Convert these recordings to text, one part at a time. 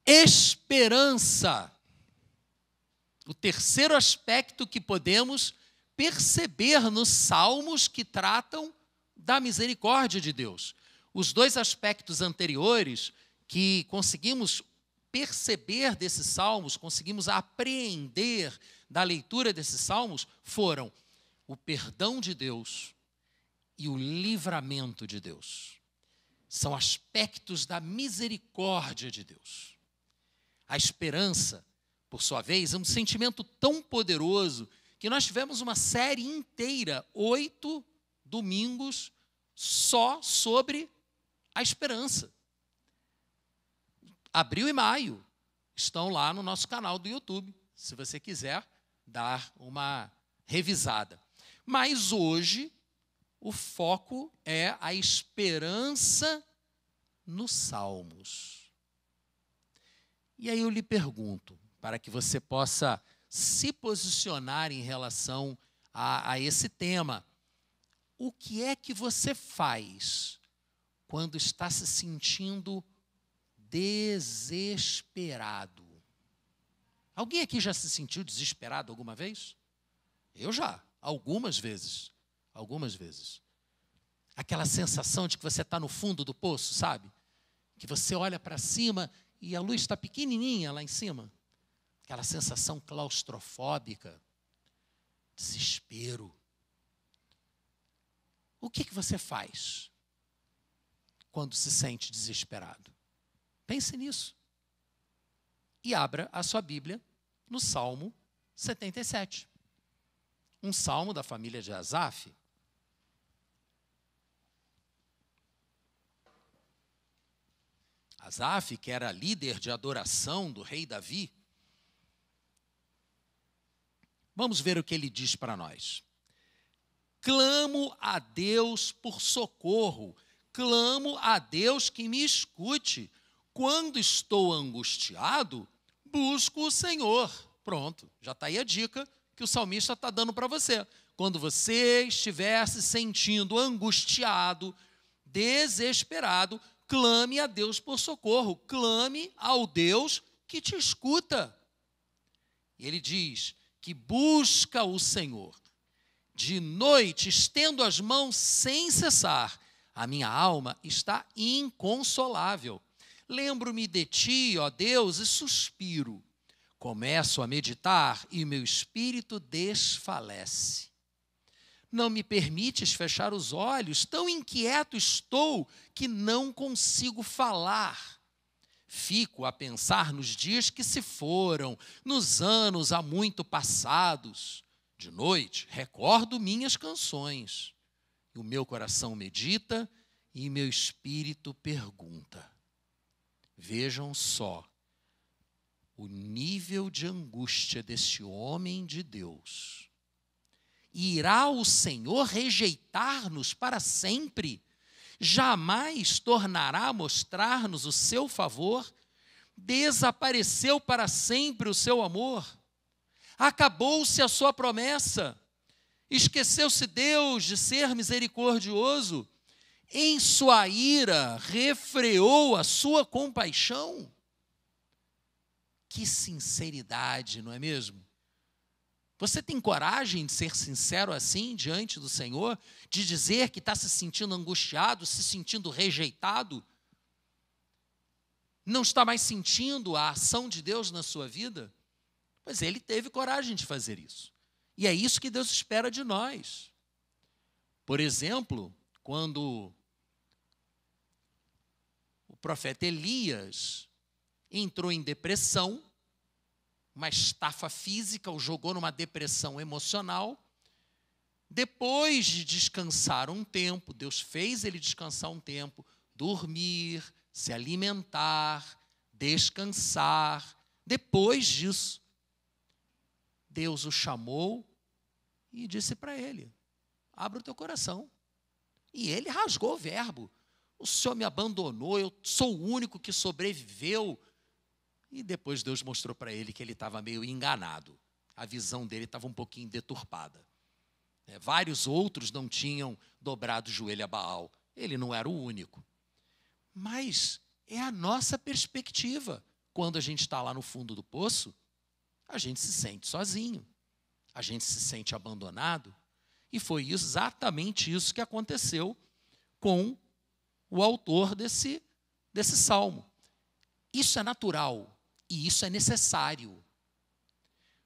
Esperança. O terceiro aspecto que podemos perceber nos salmos que tratam da misericórdia de Deus. Os dois aspectos anteriores que conseguimos perceber desses salmos, conseguimos apreender da leitura desses salmos, foram o perdão de Deus e o livramento de Deus. São aspectos da misericórdia de Deus. A esperança, por sua vez, é um sentimento tão poderoso que nós tivemos uma série inteira, 8 domingos, só sobre a esperança. Abril e maio estão lá no nosso canal do YouTube, se você quiser dar uma revisada. Mas hoje, o foco é a esperança nos Salmos. E aí eu lhe pergunto, para que você possa se posicionar em relação a esse tema, o que é que você faz quando está se sentindo desesperado? Alguém aqui já se sentiu desesperado alguma vez? Eu já, algumas vezes. Aquela sensação de que você está no fundo do poço, sabe? Que você olha para cima e a luz está pequenininha lá em cima. Aquela sensação claustrofóbica, desespero. O que você faz quando se sente desesperado? Pense nisso. E abra a sua Bíblia no Salmo 77. Um salmo da família de Asaf. Asaf, que era líder de adoração do rei Davi. Vamos ver o que ele diz para nós. Clamo a Deus por socorro, clamo a Deus que me escute. Quando estou angustiado, busco o Senhor. Pronto, já está aí a dica que o salmista está dando para você. Quando você estiver se sentindo angustiado, desesperado, clame a Deus por socorro, clame ao Deus que te escuta. E ele diz que busca o Senhor. De noite, estendo as mãos sem cessar, a minha alma está inconsolável. Lembro-me de ti, ó Deus, e suspiro. Começo a meditar e meu espírito desfalece. Não me permites fechar os olhos, tão inquieto estou que não consigo falar. Fico a pensar nos dias que se foram, nos anos há muito passados. De noite, recordo minhas canções. E o meu coração medita e meu espírito pergunta. Vejam só o nível de angústia desse homem de Deus. Irá o Senhor rejeitar-nos para sempre? Jamais tornará a mostrar-nos o seu favor? Desapareceu para sempre o seu amor? Acabou-se a sua promessa? Esqueceu-se Deus de ser misericordioso? Em sua ira refreou a sua compaixão? Que sinceridade, não é mesmo? Você tem coragem de ser sincero assim diante do Senhor? De dizer que está se sentindo angustiado, se sentindo rejeitado? Não está mais sentindo a ação de Deus na sua vida? Pois ele teve coragem de fazer isso. E é isso que Deus espera de nós. Por exemplo, quando o profeta Elias entrou em depressão, uma estafa física o jogou numa depressão emocional. Depois de descansar um tempo, Deus fez ele descansar um tempo, dormir, se alimentar, descansar. Depois disso, Deus o chamou e disse para ele, abra o teu coração. E ele rasgou o verbo. O Senhor me abandonou, eu sou o único que sobreviveu. E depois Deus mostrou para ele que ele estava meio enganado. A visão dele estava um pouquinho deturpada. Vários outros não tinham dobrado o joelho a Baal. Ele não era o único. Mas é a nossa perspectiva. quando a gente está lá no fundo do poço, a gente se sente sozinho, a gente se sente abandonado. E foi exatamente isso que aconteceu com o autor desse salmo. Isso é natural e isso é necessário.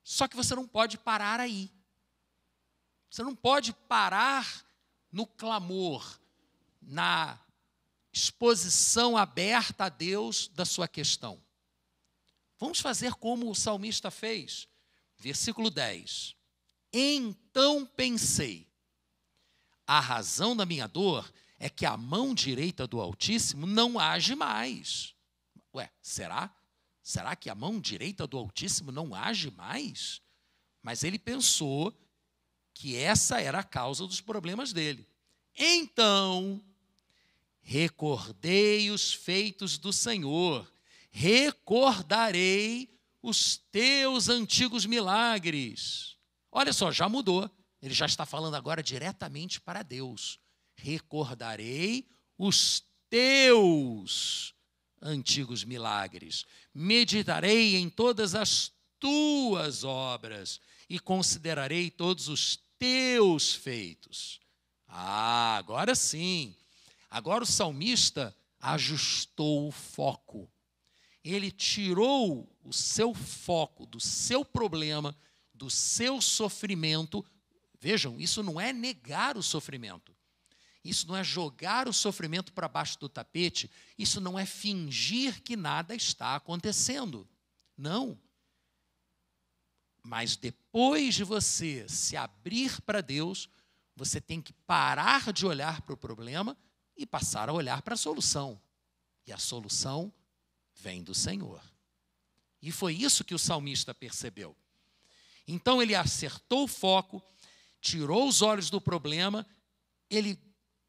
Só que você não pode parar aí. Você não pode parar no clamor, na exposição aberta a Deus da sua questão. Vamos fazer como o salmista fez. Versículo 10. Então pensei, a razão da minha dor é que a mão direita do Altíssimo não age mais. Ué, será? Será que a mão direita do Altíssimo não age mais? Mas ele pensou que essa era a causa dos problemas dele. Então, recordei os feitos do Senhor, recordarei os teus antigos milagres. Olha só, já mudou. Ele já está falando agora diretamente para Deus. Recordarei os teus antigos milagres. Meditarei em todas as tuas obras e considerarei todos os teus feitos. Agora sim. Agora o salmista ajustou o foco. Ele tirou o seu foco do seu problema, do seu sofrimento. Vejam, isso não é negar o sofrimento. Isso não é jogar o sofrimento para baixo do tapete. Isso não é fingir que nada está acontecendo. Não. Mas depois de você se abrir para Deus, você tem que parar de olhar para o problema e passar a olhar para a solução. E a solução vem do Senhor. E foi isso que o salmista percebeu. Então ele acertou o foco, tirou os olhos do problema, ele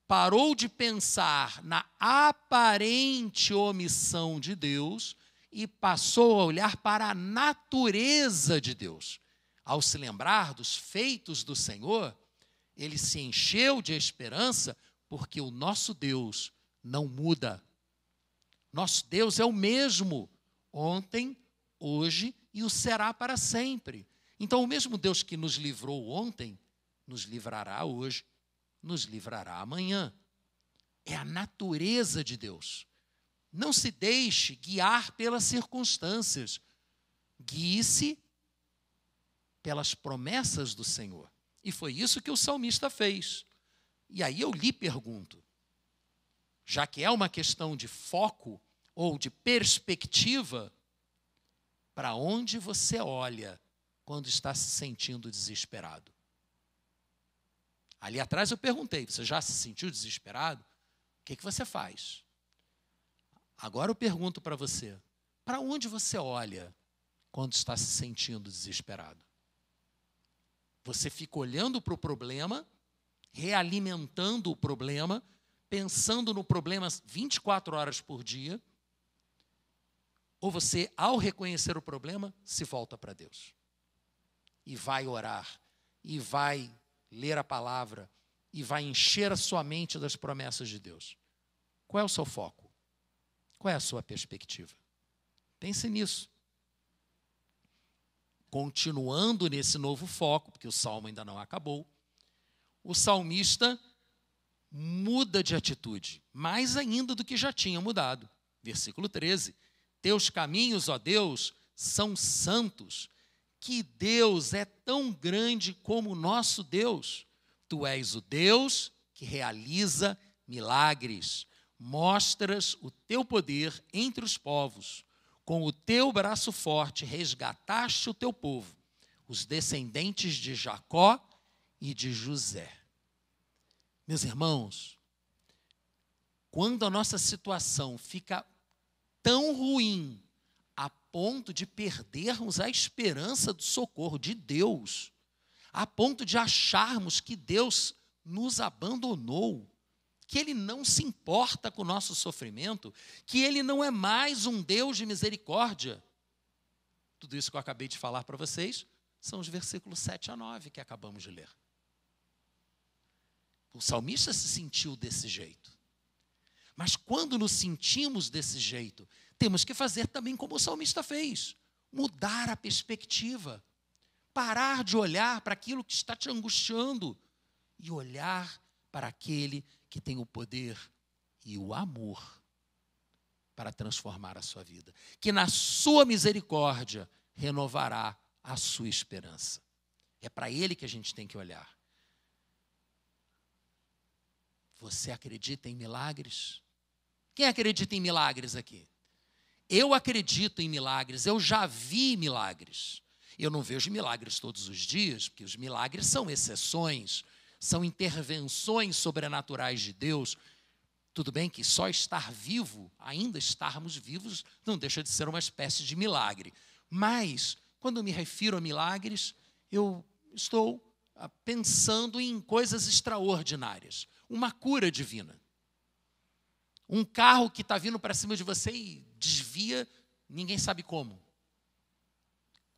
parou de pensar na aparente omissão de Deus e passou a olhar para a natureza de Deus. Ao se lembrar dos feitos do Senhor, ele se encheu de esperança, porque o nosso Deus não muda. Nosso Deus é o mesmo, ontem, hoje e o será para sempre. Então, o mesmo Deus que nos livrou ontem, nos livrará hoje, nos livrará amanhã. É a natureza de Deus. Não se deixe guiar pelas circunstâncias. Guie-se pelas promessas do Senhor. E foi isso que o salmista fez. E aí eu lhe pergunto, já que é uma questão de foco ou de perspectiva, para onde você olha quando está se sentindo desesperado? Ali atrás eu perguntei, você já se sentiu desesperado? O que você faz? Agora eu pergunto para você, para onde você olha quando está se sentindo desesperado? Você fica olhando para o problema, realimentando o problema, pensando no problema 24 horas por dia, ou você, ao reconhecer o problema, se volta para Deus e vai orar, e vai ler a palavra, e vai encher a sua mente das promessas de Deus? Qual é o seu foco? Qual é a sua perspectiva? Pense nisso. Continuando nesse novo foco, porque o salmo ainda não acabou, o salmista muda de atitude, mais ainda do que já tinha mudado. Versículo 13. Teus caminhos, ó Deus, são santos. Que Deus é tão grande como o nosso Deus. Tu és o Deus que realiza milagres. Mostras o teu poder entre os povos. Com o teu braço forte resgataste o teu povo, os descendentes de Jacó e de José. Meus irmãos, quando a nossa situação fica tão ruim a ponto de perdermos a esperança do socorro de Deus, a ponto de acharmos que Deus nos abandonou, que Ele não se importa com o nosso sofrimento, que Ele não é mais um Deus de misericórdia. Tudo isso que eu acabei de falar para vocês são os versículos 7 a 9 que acabamos de ler. O salmista se sentiu desse jeito. Mas quando nos sentimos desse jeito, temos que fazer também como o salmista fez. Mudar a perspectiva. Parar de olhar para aquilo que está te angustiando e olhar para aquele que tem o poder e o amor para transformar a sua vida. Que na sua misericórdia renovará a sua esperança. É para ele que a gente tem que olhar. Você acredita em milagres? Quem acredita em milagres aqui? Eu acredito em milagres, eu já vi milagres. Eu não vejo milagres todos os dias, porque os milagres são exceções, são intervenções sobrenaturais de Deus. Tudo bem que só estar vivo, ainda estarmos vivos, não deixa de ser uma espécie de milagre. Mas, quando eu me refiro a milagres, eu estou pensando em coisas extraordinárias. Uma cura divina. Um carro que está vindo para cima de você e desvia, ninguém sabe como.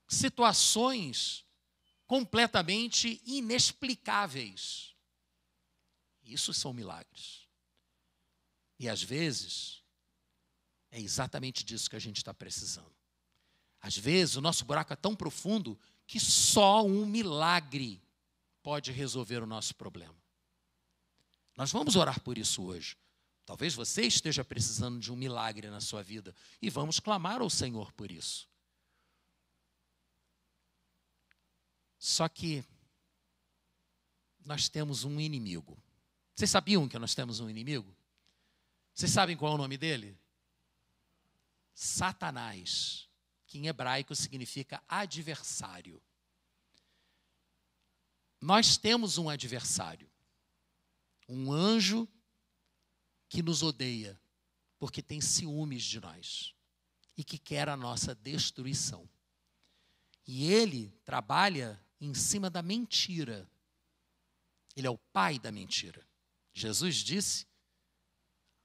Situações completamente inexplicáveis. Isso são milagres. E às vezes, é exatamente disso que a gente está precisando. Às vezes, o nosso buraco é tão profundo que só um milagre pode resolver o nosso problema. Nós vamos orar por isso hoje. Talvez você esteja precisando de um milagre na sua vida e vamos clamar ao Senhor por isso. Só que nós temos um inimigo. Vocês sabiam que nós temos um inimigo? Vocês sabem qual é o nome dele? Satanás, que em hebraico significa adversário. Nós temos um adversário, um anjo que nos odeia, porque tem ciúmes de nós e que quer a nossa destruição. E ele trabalha em cima da mentira. Ele é o pai da mentira. Jesus disse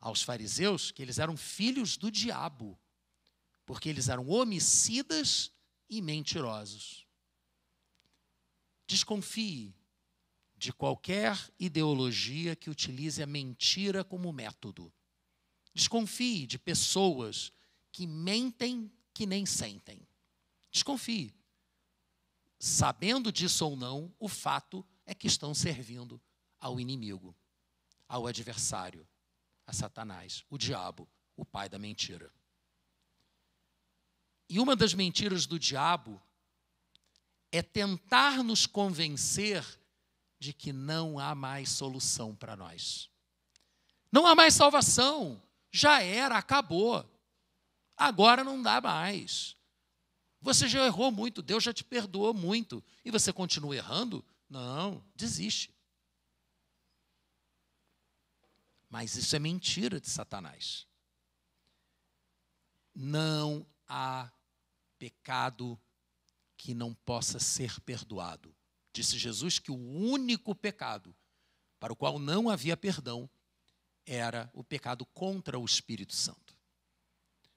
aos fariseus que eles eram filhos do diabo, porque eles eram homicidas e mentirosos. Desconfie de qualquer ideologia que utilize a mentira como método. Desconfie de pessoas que mentem que nem sentem. Desconfie. Sabendo disso ou não, o fato é que estão servindo ao inimigo, ao adversário, a Satanás, o diabo, o pai da mentira. E uma das mentiras do diabo é tentar nos convencer de que não há mais solução para nós. Não há mais salvação. Já era, acabou. Agora não dá mais. Você já errou muito, Deus já te perdoou muito. E você continua errando? Não, desiste. Mas isso é mentira de Satanás. Não há pecado que não possa ser perdoado. Disse Jesus que o único pecado para o qual não havia perdão era o pecado contra o Espírito Santo.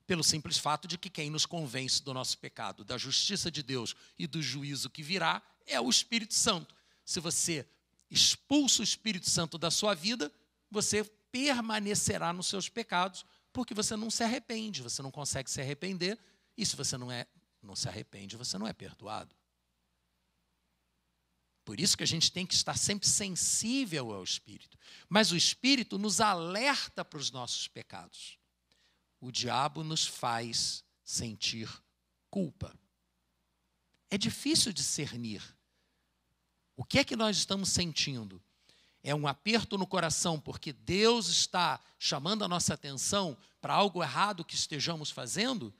Pelo simples fato de que quem nos convence do nosso pecado, da justiça de Deus e do juízo que virá, é o Espírito Santo. Se você expulsa o Espírito Santo da sua vida, você permanecerá nos seus pecados, porque você não se arrepende, você não consegue se arrepender, e se você não se arrepende, você não é perdoado. Por isso que a gente tem que estar sempre sensível ao Espírito. Mas o Espírito nos alerta para os nossos pecados. O diabo nos faz sentir culpa. É difícil discernir. O que é que nós estamos sentindo? É um aperto no coração porque Deus está chamando a nossa atenção para algo errado que estejamos fazendo?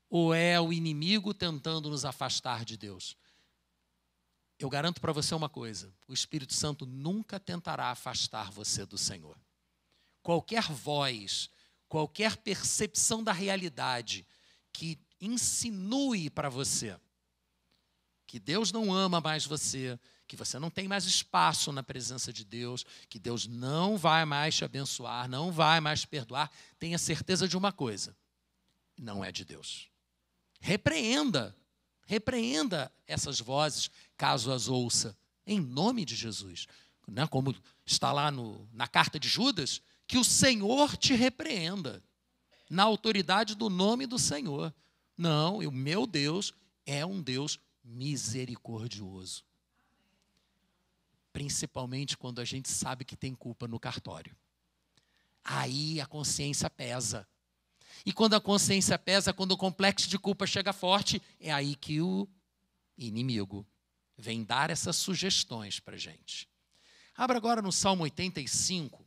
Ou é o inimigo tentando nos afastar de Deus? Eu garanto para você uma coisa: o Espírito Santo nunca tentará afastar você do Senhor. Qualquer voz, qualquer percepção da realidade que insinue para você que Deus não ama mais você, que você não tem mais espaço na presença de Deus, que Deus não vai mais te abençoar, não vai mais te perdoar, tenha certeza de uma coisa: não é de Deus. Repreenda essas vozes, caso as ouça, em nome de Jesus. Como está lá na carta de Judas, que o Senhor te repreenda. na autoridade do nome do Senhor. Não, o meu Deus é um Deus misericordioso. Principalmente quando a gente sabe que tem culpa no cartório. Aí a consciência pesa. E quando a consciência pesa, quando o complexo de culpa chega forte, é aí que o inimigo vem dar essas sugestões para a gente. Abra agora no Salmo 85.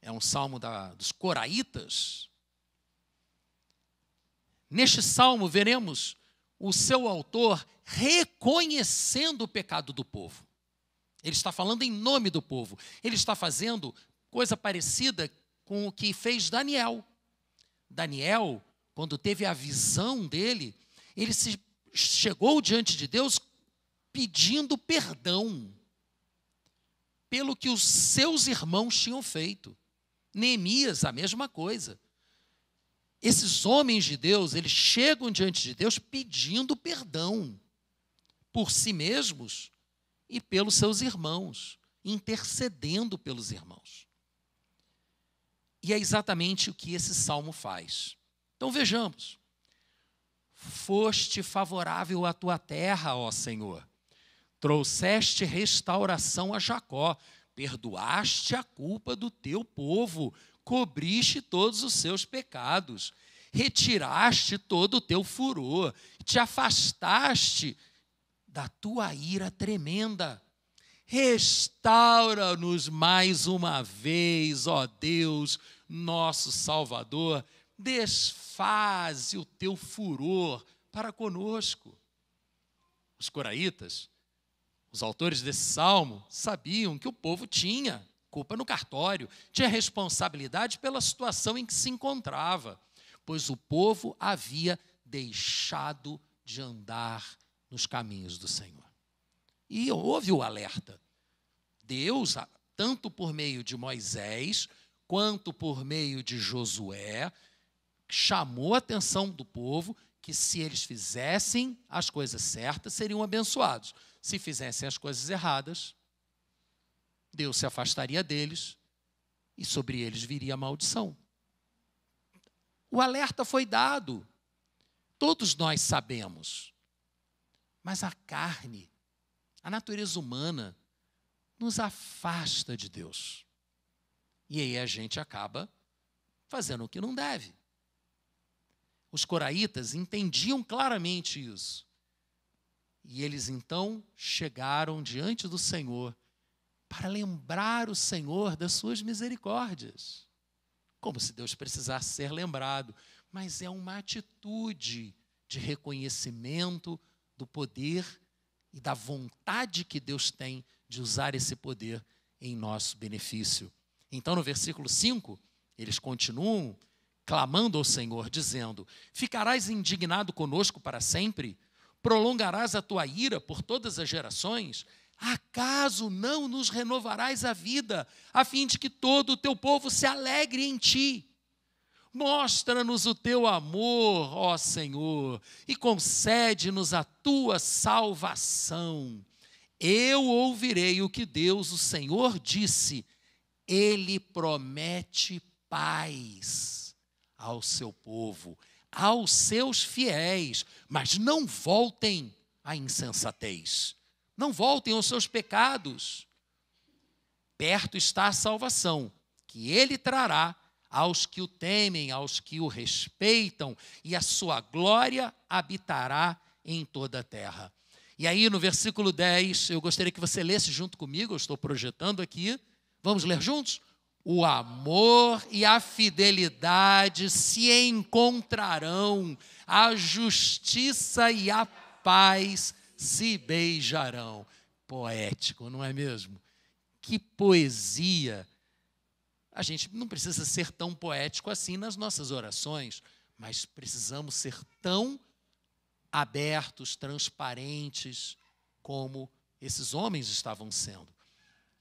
É um salmo dos coraitas. Neste salmo veremos o seu autor reconhecendo o pecado do povo. Ele está falando em nome do povo. Ele está fazendo coisa parecida com o que fez Daniel. Daniel, quando teve a visão dele, ele chegou diante de Deus pedindo perdão pelo que os seus irmãos tinham feito. Neemias, a mesma coisa. Esses homens de Deus, eles chegam diante de Deus pedindo perdão por si mesmos e pelos seus irmãos, intercedendo pelos irmãos. E é exatamente o que esse salmo faz. Então vejamos. Foste favorável à tua terra, ó Senhor. Trouxeste restauração a Jacó. Perdoaste a culpa do teu povo. Cobriste todos os seus pecados. Retiraste todo o teu furor. Te afastaste da tua ira tremenda. Restaura-nos mais uma vez, ó Deus, nosso Salvador. Desfaze o teu furor para conosco. Os coraitas, os autores desse salmo, sabiam que o povo tinha culpa no cartório, tinha responsabilidade pela situação em que se encontrava, pois o povo havia deixado de andar nos caminhos do Senhor. E houve o alerta. Deus, tanto por meio de Moisés, quanto por meio de Josué, chamou a atenção do povo que se eles fizessem as coisas certas, seriam abençoados. Se fizessem as coisas erradas, Deus se afastaria deles e sobre eles viria a maldição. O alerta foi dado. Todos nós sabemos. Mas a carne, a natureza humana, nos afasta de Deus. E aí a gente acaba fazendo o que não deve. Os coraitas entendiam claramente isso. E eles então chegaram diante do Senhor para lembrar o Senhor das suas misericórdias. Como se Deus precisasse ser lembrado. Mas é uma atitude de reconhecimento do poder e da vontade que Deus tem de usar esse poder em nosso benefício. Então, no versículo 5, eles continuam clamando ao Senhor, dizendo: ficarás indignado conosco para sempre? Prolongarás a tua ira por todas as gerações? Acaso não nos renovarás a vida, a fim de que todo o teu povo se alegre em ti? Mostra-nos o teu amor, ó Senhor, e concede-nos a tua salvação. Eu ouvirei o que Deus, o Senhor, disse. Ele promete paz ao seu povo, aos seus fiéis, mas não voltem à insensatez. Não voltem aos seus pecados. Perto está a salvação, que ele trará aos que o temem, aos que o respeitam, e a sua glória habitará em toda a terra. E aí no versículo 10, eu gostaria que você lesse junto comigo, eu estou projetando aqui. Vamos ler juntos? O amor e a fidelidade se encontrarão, a justiça e a paz se beijarão. Poético, não é mesmo? Que poesia! A gente não precisa ser tão poético assim nas nossas orações, mas precisamos ser tão abertos, transparentes, como esses homens estavam sendo.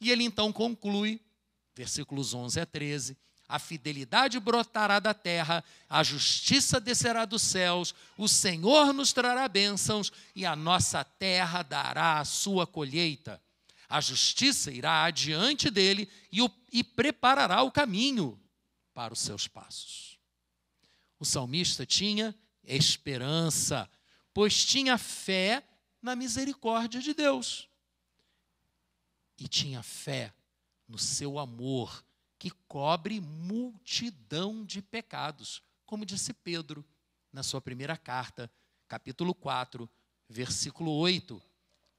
E ele então conclui, versículos 11 a 13, a fidelidade brotará da terra, a justiça descerá dos céus, o Senhor nos trará bênçãos e a nossa terra dará a sua colheita. A justiça irá adiante dele e preparará o caminho para os seus passos. O salmista tinha esperança, pois tinha fé na misericórdia de Deus. E tinha fé no seu amor, que cobre multidão de pecados, como disse Pedro na sua primeira carta, capítulo 4, versículo 8.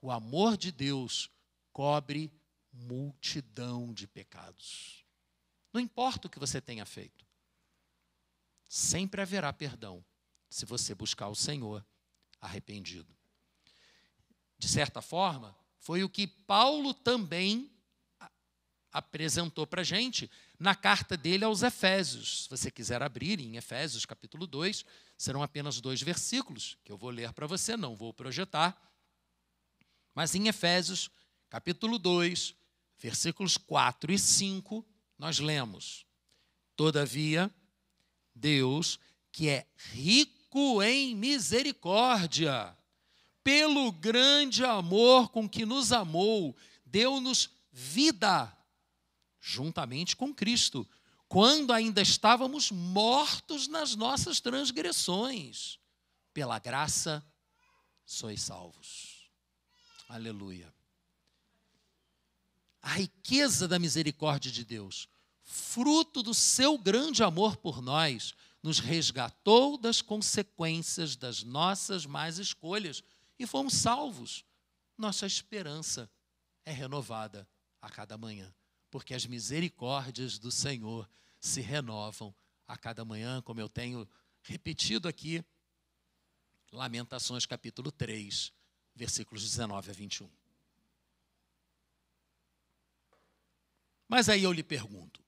O amor de Deus cobre multidão de pecados. Não importa o que você tenha feito, sempre haverá perdão se você buscar o Senhor arrependido. De certa forma, foi o que Paulo também apresentou para a gente na carta dele aos Efésios. Se você quiser abrir em Efésios capítulo 2, serão apenas 2 versículos, que eu vou ler para você, não vou projetar. Mas em Efésios capítulo 2, versículos 4 e 5, nós lemos: Todavia, Deus, que é rico em misericórdia, pelo grande amor com que nos amou, deu-nos vida juntamente com Cristo, quando ainda estávamos mortos nas nossas transgressões. Pela graça sois salvos. Aleluia. A riqueza da misericórdia de Deus, fruto do seu grande amor por nós, nos resgatou das consequências das nossas más escolhas e fomos salvos. Nossa esperança é renovada a cada manhã, porque as misericórdias do Senhor se renovam a cada manhã, como eu tenho repetido aqui, Lamentações capítulo 3, versículos 19 a 21. Mas aí eu lhe pergunto,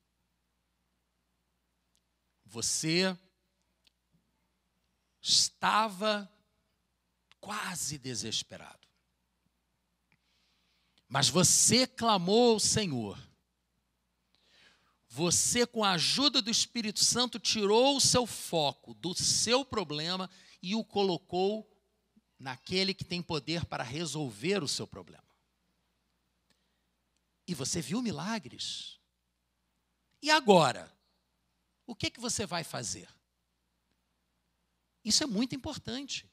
você estava quase desesperado, mas você clamou ao Senhor. Você, com a ajuda do Espírito Santo, tirou o seu foco do seu problema e o colocou naquele que tem poder para resolver o seu problema. E você viu milagres. E agora? O que você vai fazer? Isso é muito importante.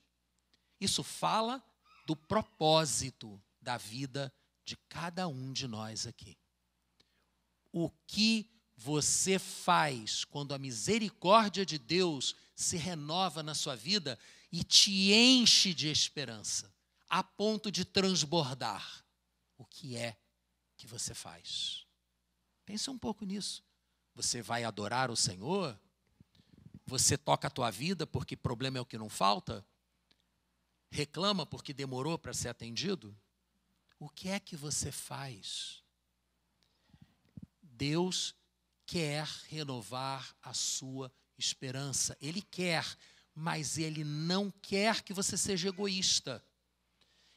Isso fala do propósito da vida de cada um de nós aqui. O que você faz quando a misericórdia de Deus se renova na sua vida e te enche de esperança, a ponto de transbordar? O que é que você faz? Pensa um pouco nisso. Você vai adorar o Senhor? Você toca a tua vida porque problema é o que não falta? Reclama porque demorou para ser atendido? O que é que você faz? Deus quer renovar a sua esperança. Ele quer, mas Ele não quer que você seja egoísta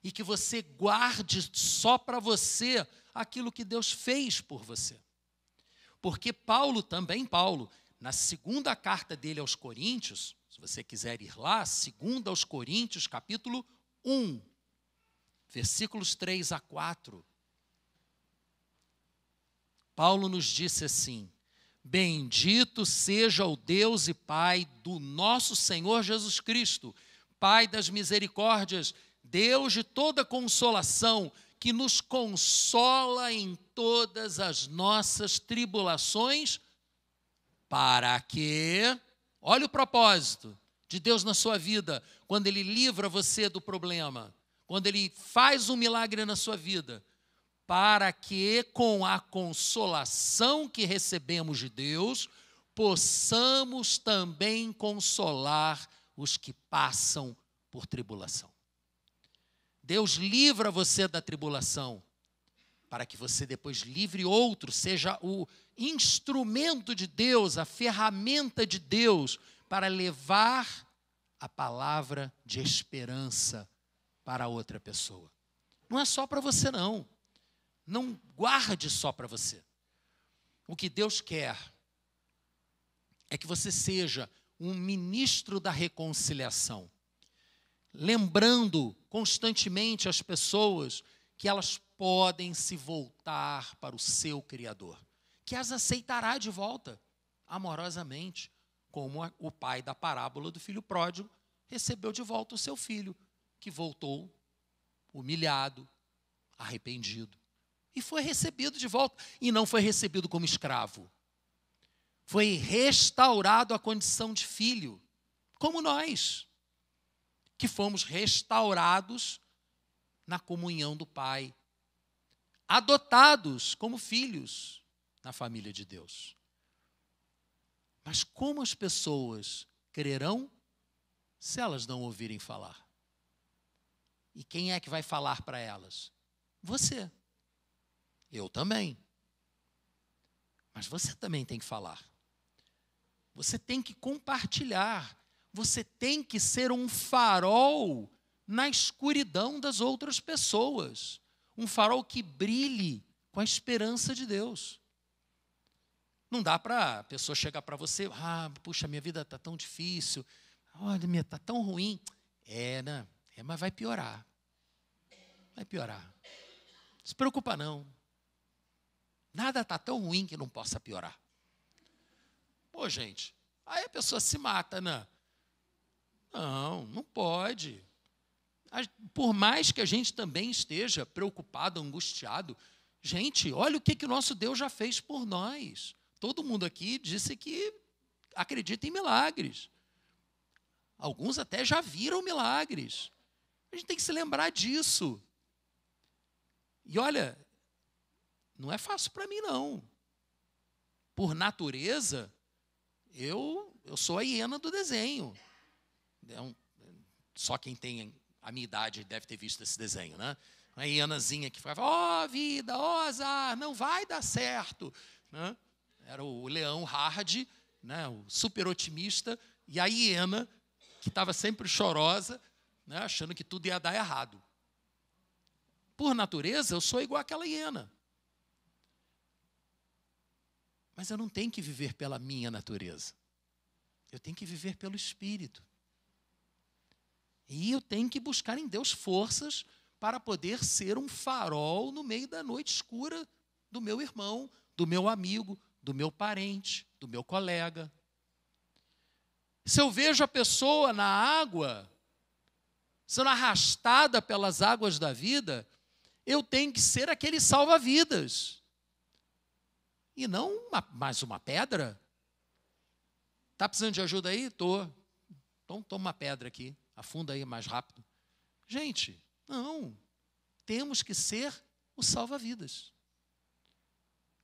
e que você guarde só para você aquilo que Deus fez por você. Porque Paulo, na segunda carta dele aos Coríntios, se você quiser ir lá, 2 aos Coríntios, capítulo 1, versículos 3 a 4, Paulo nos disse assim: Bendito seja o Deus e Pai do nosso Senhor Jesus Cristo, Pai das misericórdias, Deus de toda consolação, que nos consola em todas as nossas tribulações, para que, olha o propósito de Deus na sua vida, quando Ele livra você do problema, quando Ele faz um milagre na sua vida, para que, com a consolação que recebemos de Deus, possamos também consolar os que passam por tribulação. Deus livra você da tribulação, para que você depois livre outro, seja o instrumento de Deus, a ferramenta de Deus, para levar a palavra de esperança para outra pessoa. Não é só para você, não. Não guarde só para você. O que Deus quer é que você seja um ministro da reconciliação, lembrando constantemente as pessoas que elas podem se voltar para o seu Criador, que as aceitará de volta. amorosamente, como o pai da parábola do filho pródigo recebeu de volta o seu filho, que voltou humilhado, arrependido. E foi recebido de volta. E não foi recebido como escravo. Foi restaurado à condição de filho, como nós, que fomos restaurados na comunhão do Pai, adotados como filhos na família de Deus. Mas como as pessoas crerão se elas não ouvirem falar? E quem é que vai falar para elas? Você. Eu também. Mas você também tem que falar. Você tem que compartilhar. Você tem que ser um farol na escuridão das outras pessoas. Um farol que brilhe com a esperança de Deus. Não dá para a pessoa chegar para você, puxa, minha vida está tão difícil, olha, está tão ruim. Né? Mas vai piorar. Vai piorar. Não se preocupa não. Nada está tão ruim que não possa piorar. Pô, gente, aí a pessoa se mata, né? Não pode. Por mais que a gente também esteja preocupado, angustiado, gente, olha o que o nosso Deus já fez por nós. Todo mundo aqui disse que acredita em milagres. Alguns até já viram milagres. A gente tem que se lembrar disso. E olha, não é fácil para mim, não. Por natureza, eu sou a hiena do desenho. Só quem tem a minha idade deve ter visto esse desenho, né? Uma hienazinha que ficava, vida, azar, não vai dar certo. Né? Era o leão hard, né? O super otimista, e a hiena, que estava sempre chorosa, né? Achando que tudo ia dar errado. Por natureza, eu sou igual àquela hiena. Mas eu não tenho que viver pela minha natureza. Eu tenho que viver pelo Espírito. E eu tenho que buscar em Deus forças para poder ser um farol no meio da noite escura do meu irmão, do meu amigo, do meu parente, do meu colega. Se eu vejo a pessoa na água, sendo arrastada pelas águas da vida, eu tenho que ser aquele salva-vidas. E não mais uma pedra. Está precisando de ajuda aí? Estou. Então toma uma pedra aqui. Afunda aí mais rápido. Gente, não. Temos que ser o salva-vidas.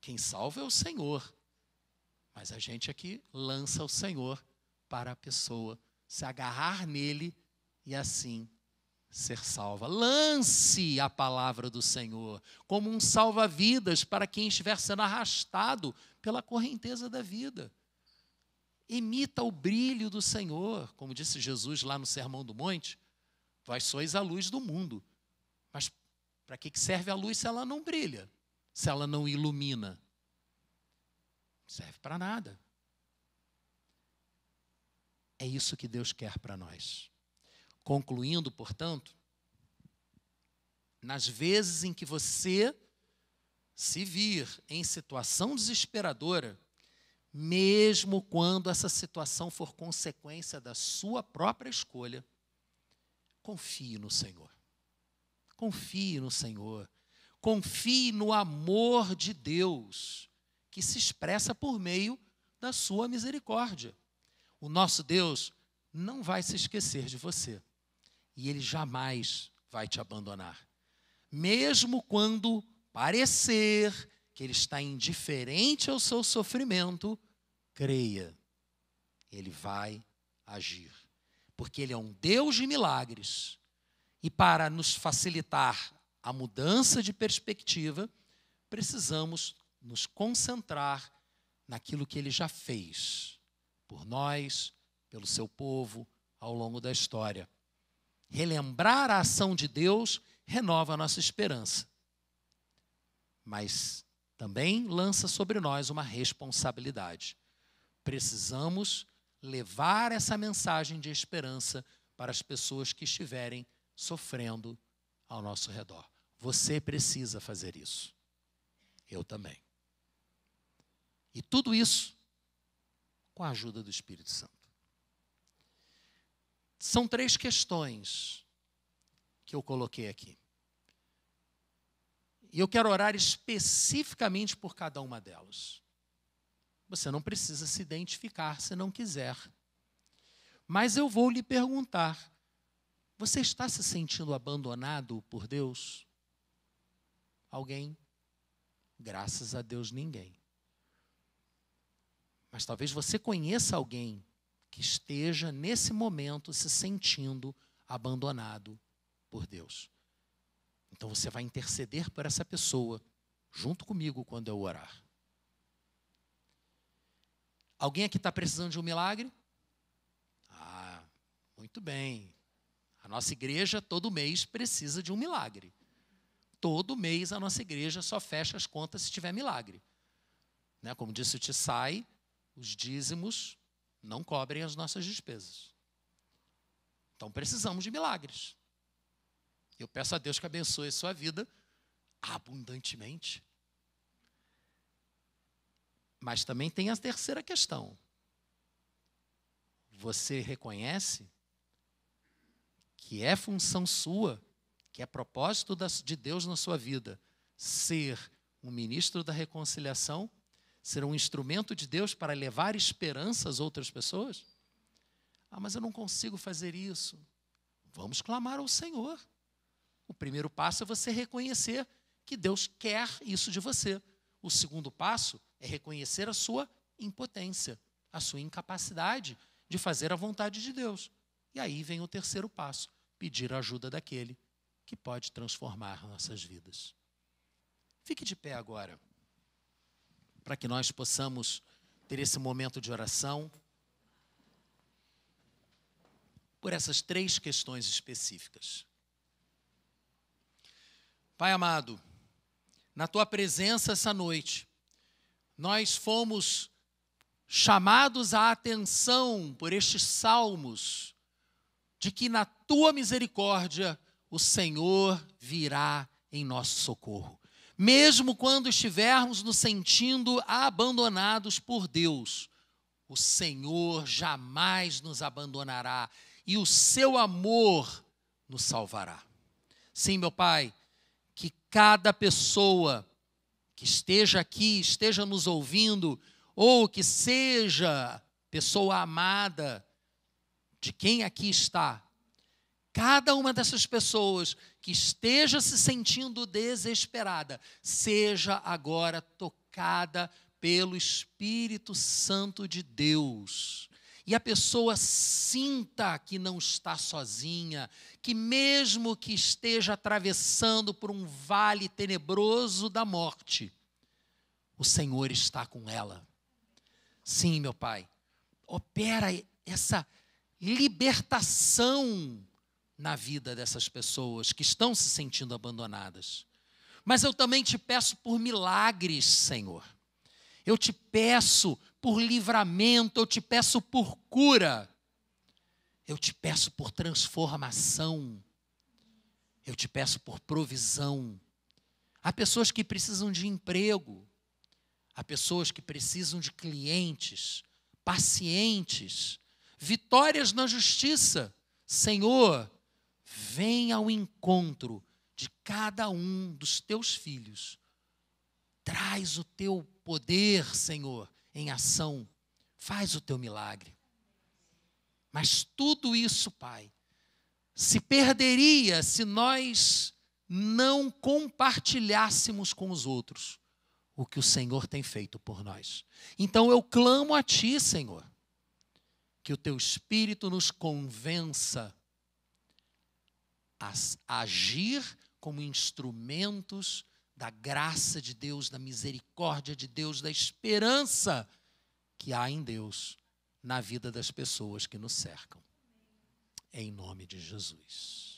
Quem salva é o Senhor. Mas a gente aqui lança o Senhor para a pessoa se agarrar nele e assim ser salva. Lance a palavra do Senhor como um salva-vidas para quem estiver sendo arrastado pela correnteza da vida. Imita o brilho do Senhor, como disse Jesus lá no Sermão do Monte, vós sois a luz do mundo. Mas para que serve a luz se ela não brilha? Se ela não ilumina? Não serve para nada. É isso que Deus quer para nós. Concluindo, portanto, nas vezes em que você se vir em situação desesperadora, mesmo quando essa situação for consequência da sua própria escolha, confie no Senhor. Confie no Senhor. Confie no amor de Deus, que se expressa por meio da sua misericórdia. O nosso Deus não vai se esquecer de você. E Ele jamais vai te abandonar. Mesmo quando parecer que Ele está indiferente ao seu sofrimento, creia, Ele vai agir. Porque Ele é um Deus de milagres. E para nos facilitar a mudança de perspectiva, precisamos nos concentrar naquilo que Ele já fez por nós, pelo seu povo, ao longo da história. Relembrar a ação de Deus renova a nossa esperança. Mas também lança sobre nós uma responsabilidade. Precisamos levar essa mensagem de esperança para as pessoas que estiverem sofrendo ao nosso redor. Você precisa fazer isso. Eu também. E tudo isso com a ajuda do Espírito Santo. São 3 questões que eu coloquei aqui. E eu quero orar especificamente por cada uma delas. Você não precisa se identificar se não quiser. Mas eu vou lhe perguntar, você está se sentindo abandonado por Deus? Alguém? Graças a Deus, ninguém. Mas talvez você conheça alguém que esteja, nesse momento, se sentindo abandonado por Deus. Então você vai interceder por essa pessoa, junto comigo, quando eu orar. Alguém aqui está precisando de um milagre? Ah, muito bem. A nossa igreja, todo mês, precisa de um milagre. Todo mês a nossa igreja só fecha as contas se tiver milagre. Né? Como disse o Tissai, os dízimos não cobrem as nossas despesas. Então precisamos de milagres. Eu peço a Deus que abençoe a sua vida abundantemente. Mas também tem a terceira questão. Você reconhece que é função sua, que é propósito de Deus na sua vida, ser um ministro da reconciliação, ser um instrumento de Deus para levar esperança às outras pessoas? Ah, mas eu não consigo fazer isso. Vamos clamar ao Senhor. O primeiro passo é você reconhecer que Deus quer isso de você. O segundo passo é reconhecer a sua impotência, a sua incapacidade de fazer a vontade de Deus. E aí vem o terceiro passo, pedir a ajuda daquele que pode transformar nossas vidas. Fique de pé agora, para que nós possamos ter esse momento de oração por essas 3 questões específicas. Pai amado, na Tua presença essa noite, nós fomos chamados à atenção por estes salmos, de que na Tua misericórdia o Senhor virá em nosso socorro. Mesmo quando estivermos nos sentindo abandonados por Deus, o Senhor jamais nos abandonará e o seu amor nos salvará. Sim, meu Pai, que cada pessoa que esteja aqui, esteja nos ouvindo, ou que seja pessoa amada de quem aqui está, cada uma dessas pessoas que esteja se sentindo desesperada, seja agora tocada pelo Espírito Santo de Deus. E a pessoa sinta que não está sozinha, que mesmo que esteja atravessando por um vale tenebroso da morte, o Senhor está com ela. Sim, meu Pai, opera essa libertação na vida dessas pessoas que estão se sentindo abandonadas. Mas eu também te peço por milagres, Senhor. Eu te peço por livramento, eu te peço por cura. Eu te peço por transformação. Eu te peço por provisão. Há pessoas que precisam de emprego. Há pessoas que precisam de clientes, pacientes, vitórias na justiça. Senhor, vem ao encontro de cada um dos teus filhos. Traz o teu poder, Senhor, em ação. Faz o teu milagre. Mas tudo isso, Pai, se perderia se nós não compartilhássemos com os outros o que o Senhor tem feito por nós. Então eu clamo a Ti, Senhor, que o Teu Espírito nos convença a agir como instrumentos da graça de Deus, da misericórdia de Deus, da esperança que há em Deus na vida das pessoas que nos cercam. Em nome de Jesus.